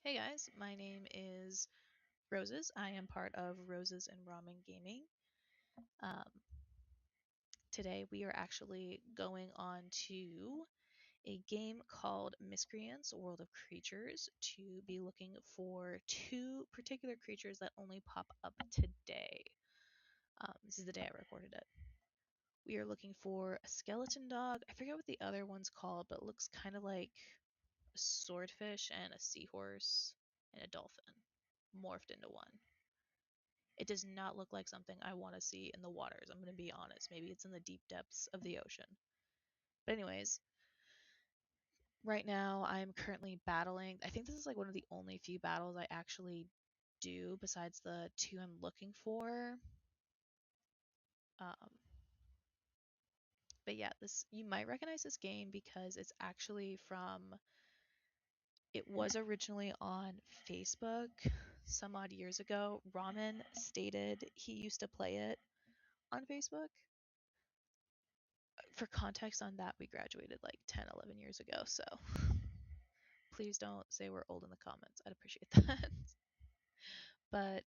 Hey guys, my name is Roses. I am part of Roses and Ramen Gaming. Um, Today we are actually going on to a game called Miscrits World of Creatures to be looking for two particular creatures that only pop up today. This is the day I recorded it. We are looking for a skeleton dog. I forget what the other one's called, but it looks kind of like a swordfish and a seahorse and a dolphin morphed into one. It does not look like something I want to see in the waters. I'm going to be honest. Maybe it's in the deep depths of the ocean. But, anyways, right now I'm currently battling. I think this is like one of the only few battles I actually do besides the two I'm looking for. Um, but yeah, this you might recognize this game because it's actually from. It was originally on Facebook some odd years ago. Ramen stated he used to play it on Facebook. For context on that, we graduated like 10, 11 years ago, so please don't say we're old in the comments. I'd appreciate that. But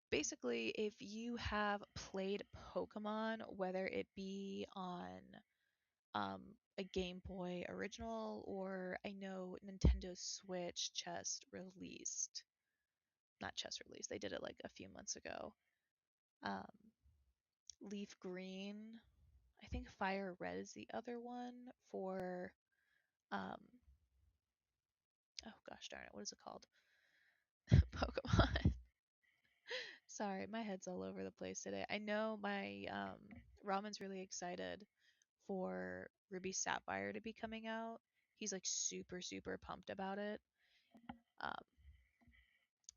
basically, if you have played Pokemon, whether it be on um, a Game Boy original or I know Nintendo Switch just released, not just released, they did it like a few months ago. Um, Leaf Green, I think Fire Red is the other one for um, oh gosh darn it, what is it called? Pokemon. Sorry, my head's all over the place today. I know my Ramen's really excited for Ruby Sapphire to be coming out. He's like super pumped about it. Um,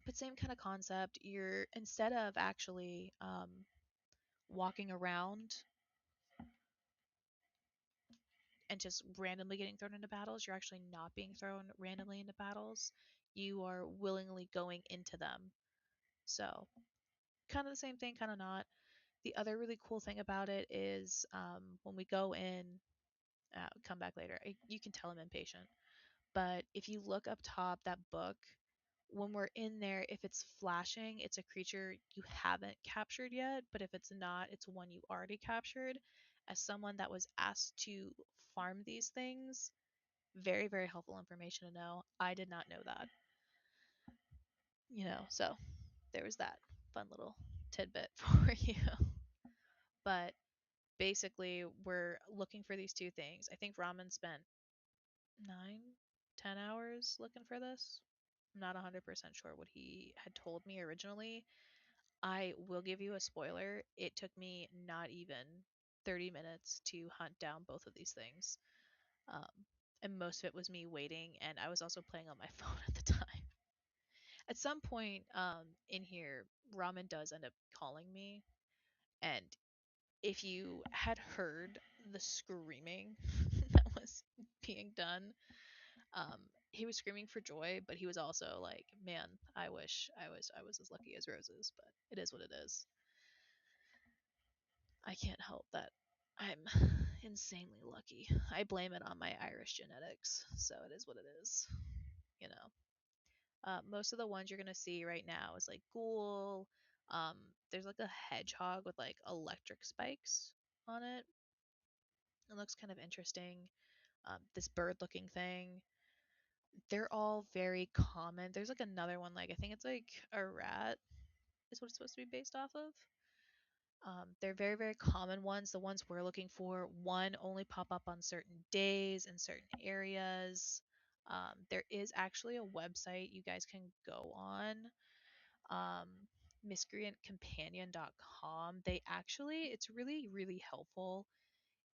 but same kind of concept. You're instead of actually walking around and just randomly getting thrown into battles, you're actually not being thrown randomly into battles. You are willingly going into them. So kind of the same thing, kind of not. The other really cool thing about it is when we go in, come back later. You can tell I'm impatient. But if you look up top, that book, when we're in there, if it's flashing, it's a creature you haven't captured yet. But if it's not, it's one you already captured. As someone that was asked to farm these things, very helpful information to know. I did not know that. So there was that fun little tidbit for you. But basically we're looking for these two things. I think Ramen spent 9, 10 hours looking for this. I'm not 100% sure what he had told me originally. I will give you a spoiler. It took me not even 30 minutes to hunt down both of these things. Um, and most of it was me waiting, and I was also playing on my phone at the time. At some point in here, Ramen does end up calling me, and if you had heard the screaming that was being done, um, he was screaming for joy, but he was also like, "Man, I wish I was as lucky as Roses." But it is what it is. I can't help that. I'm insanely lucky. I blame it on my Irish genetics, so it is what it is. You know, most of the ones you're gonna see right now is like ghoul. Um, there's like a hedgehog with like electric spikes on it. It looks kind of interesting. This bird-looking thing. They're all very common. There's like another one, like I think it's like a rat is what it's supposed to be based off of. They're very common ones. The ones we're looking for, one, only pop up on certain days in certain areas. There is actually a website you guys can go on, um, miscreantcompanion.com. It's really helpful.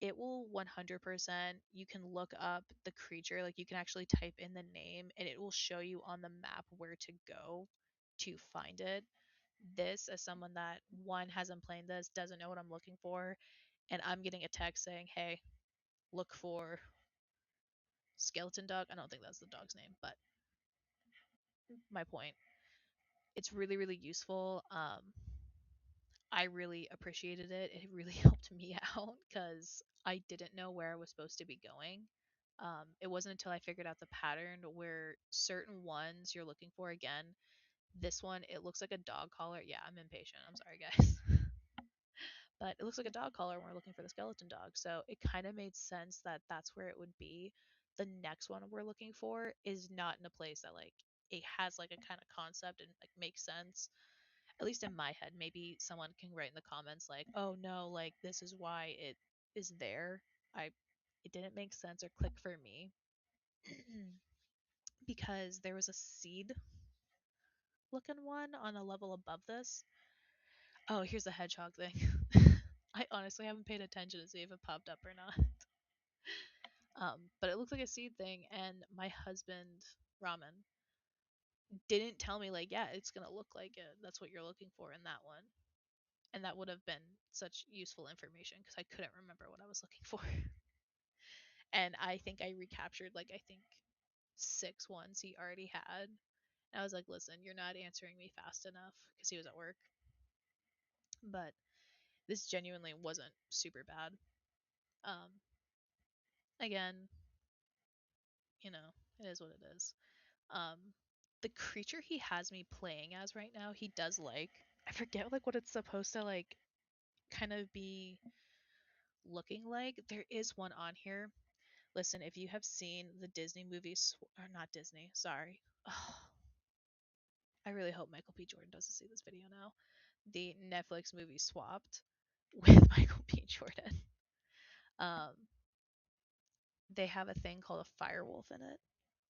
It will 100%, you can look up the creature, like you can actually type in the name and it will show you on the map where to go to find it. This, as someone that one hasn't played this, doesn't know what I'm looking for, and I'm getting a text saying, "Hey, look for skeleton dog." I don't think that's the dog's name, but my point. It's really useful. I really appreciated it. It really helped me out because I didn't know where I was supposed to be going. It wasn't until I figured out the pattern where certain ones you're looking for again. This one, it looks like a dog collar. Yeah, I'm impatient. I'm sorry, guys. But it looks like a dog collar when we're looking for the skeleton dog. So it kind of made sense that that's where it would be. The next one we're looking for is not in a place that like it has like a kind of concept and like makes sense. At least in my head. Maybe someone can write in the comments like, "Oh no, like this is why it is there." I it didn't make sense or click for me because there was a seed looking one on a level above this. Oh, here's the hedgehog thing. I honestly haven't paid attention to see if it popped up or not. But it looks like a seed thing, and my husband, Ramen, didn't tell me, like, yeah, it's gonna look like it. That's what you're looking for in that one. And that would have been such useful information because I couldn't remember what I was looking for. And I think I recaptured, like, I think 6 ones he already had. And I was like, listen, you're not answering me fast enough because he was at work. But this genuinely wasn't super bad. Um, Again, it is what it is. Um, the creature he has me playing as right now, he does like. I forget like what it's supposed to like kind of be looking like. There is one on here. Listen, if you have seen the Disney movies, or not Disney, sorry. Oh, I really hope Michael B. Jordan doesn't see this video now. The Netflix movie Swapped with Michael B. Jordan. Um, they have a thing called a firewolf in it.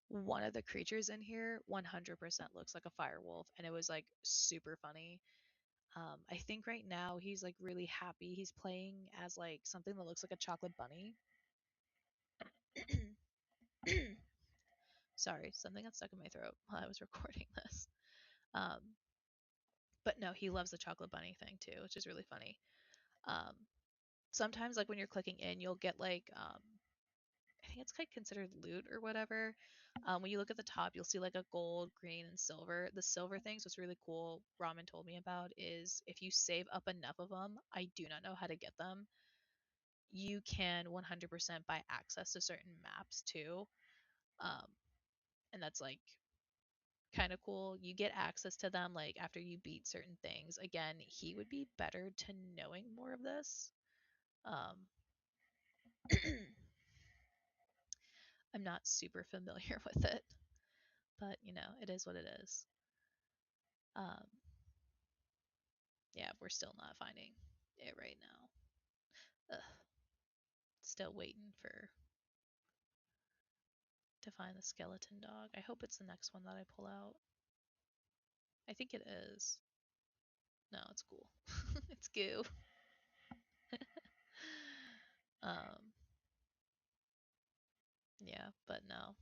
One of the creatures in here 100% looks like a firewolf, and it was like super funny. I think right now he's like really happy. He's playing as like something that looks like a chocolate bunny. Sorry, something got stuck in my throat while I was recording this. Um, but no, he loves the chocolate bunny thing too, which is really funny. Um, Sometimes like when you're clicking in, you'll get like I think it's kind of considered loot or whatever. When you look at the top, you'll see like a gold, green, and silver. The silver things, what's really cool, Ramen told me about, is if you save up enough of them, I do not know how to get them. You can 100% buy access to certain maps too. Um, and that's like kind of cool. You get access to them like after you beat certain things. Again, he would be better to knowing more of this. Um, I'm not super familiar with it, but it is what it is. Um, yeah, we're still not finding it right now. Ugh, still waiting for to find the skeleton dog. I hope it's the next one that I pull out. I think it is. No, it's cool. It's goo. um, yeah, but no.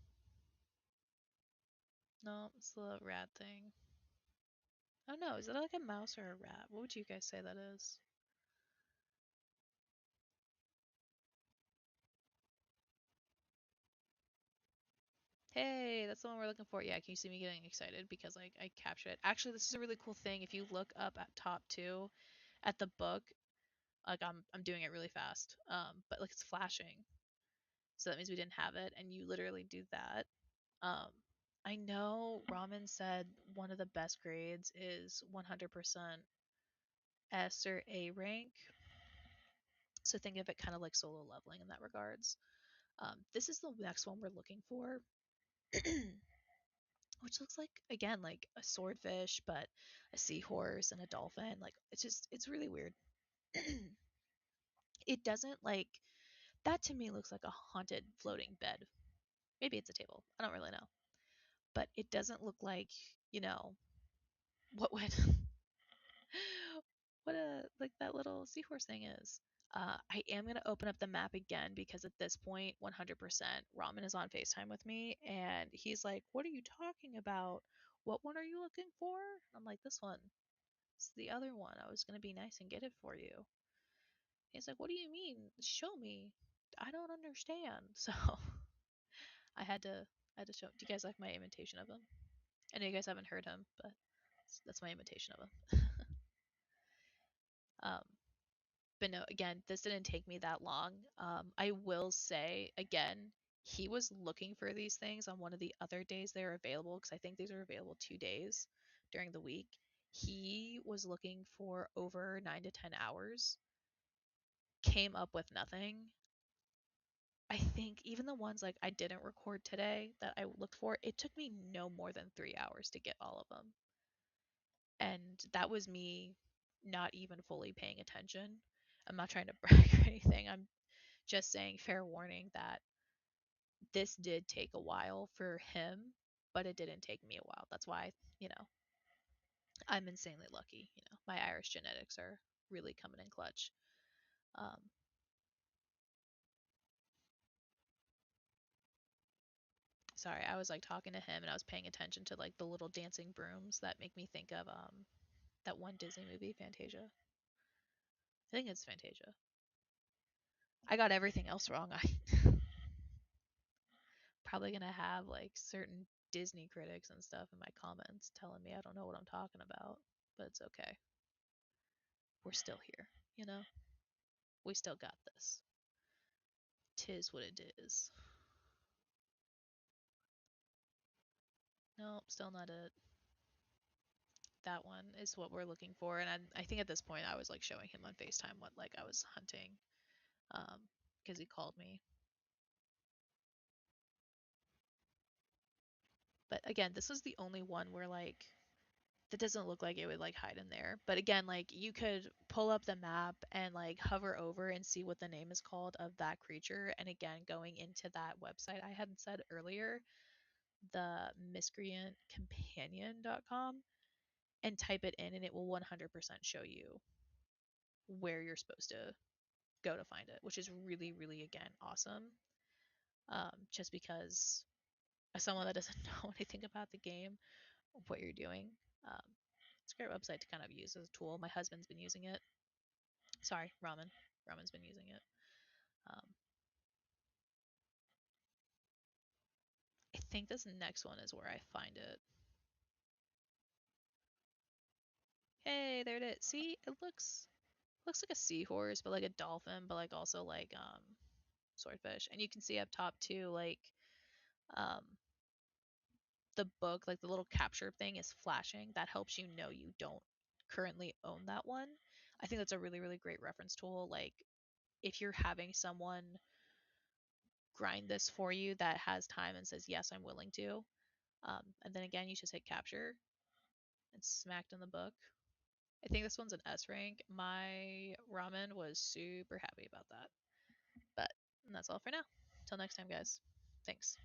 No, it's the rat thing. Oh no, is it like a mouse or a rat? What would you guys say that is? Hey, that's the one we're looking for. Yeah, can you see me getting excited because like I captured it. Actually, this is a really cool thing. If you look up at top two at the book, like I'm doing it really fast. But like it's flashing. So that means we didn't have it and you literally do that. Um I know Ramen said one of the best grades is 100% S or A rank. So think of it kind of like solo leveling in that regards. This is the next one we're looking for. Which looks like again like a swordfish but a seahorse and a dolphin, like it's really weird. It doesn't like that to me looks like a haunted floating bed. Maybe it's a table, I don't really know, but it doesn't look like you know what would what a like that little seahorse thing is. I am going to open up the map again because at this point 100% Ramen is on FaceTime with me and he's like, what are you talking about? What one are you looking for? I'm like, this one. It's the other one. I was going to be nice and get it for you. He's like, what do you mean? Show me. I don't understand. So I had to show. Do you guys like my imitation of him? I know you guys haven't heard him, but that's my imitation of him. um, but no, again, this didn't take me that long. I will say again, he was looking for these things on one of the other days they were available because I think these are available 2 days during the week. He was looking for over 9 to 10 hours, came up with nothing. I think even the ones like I didn't record today that I looked for, it took me no more than 3 hours to get all of them. And that was me not even fully paying attention. I'm not trying to brag or anything. I'm just saying, fair warning, that this did take a while for him, but it didn't take me a while. That's why, you know, I'm insanely lucky. You know, my Irish genetics are really coming in clutch. Um, Sorry, I was like talking to him and I was paying attention to like the little dancing brooms that make me think of that one Disney movie, Fantasia. I think it's Fantasia. I got everything else wrong. I probably gonna have like certain Disney critics and stuff in my comments telling me I don't know what I'm talking about, but it's okay. We're still here, you know? We still got this. Tis what it is. Nope, still not it. That one is what we're looking for, and I think at this point I was like showing him on FaceTime what like I was hunting, because he called me. But again, this is the only one where like that doesn't look like it would like hide in there. But again, like you could pull up the map and like hover over and see what the name is called of that creature. And again, going into that website I had said earlier, the miscreantcompanion.com, and type it in and it will 100% show you where you're supposed to go to find it, which is really, really, again, awesome. Just because as someone that doesn't know anything about the game, what you're doing, um, it's a great website to kind of use as a tool. My husband's been using it. Sorry, Ramen. Ramen's been using it. Um, I think this next one is where I find it. Hey, there it is. See, it looks like a seahorse, but like a dolphin, but like also like swordfish. And you can see up top too, like um the book, like the little capture thing is flashing. That helps you know you don't currently own that one. I think that's a really, really great reference tool. Like if you're having someone grind this for you that has time and says, yes, I'm willing to. And then again, you just hit capture and smacked in the book. I think this one's an S rank. My ramen was super happy about that. But that's all for now. Till next time, guys. Thanks.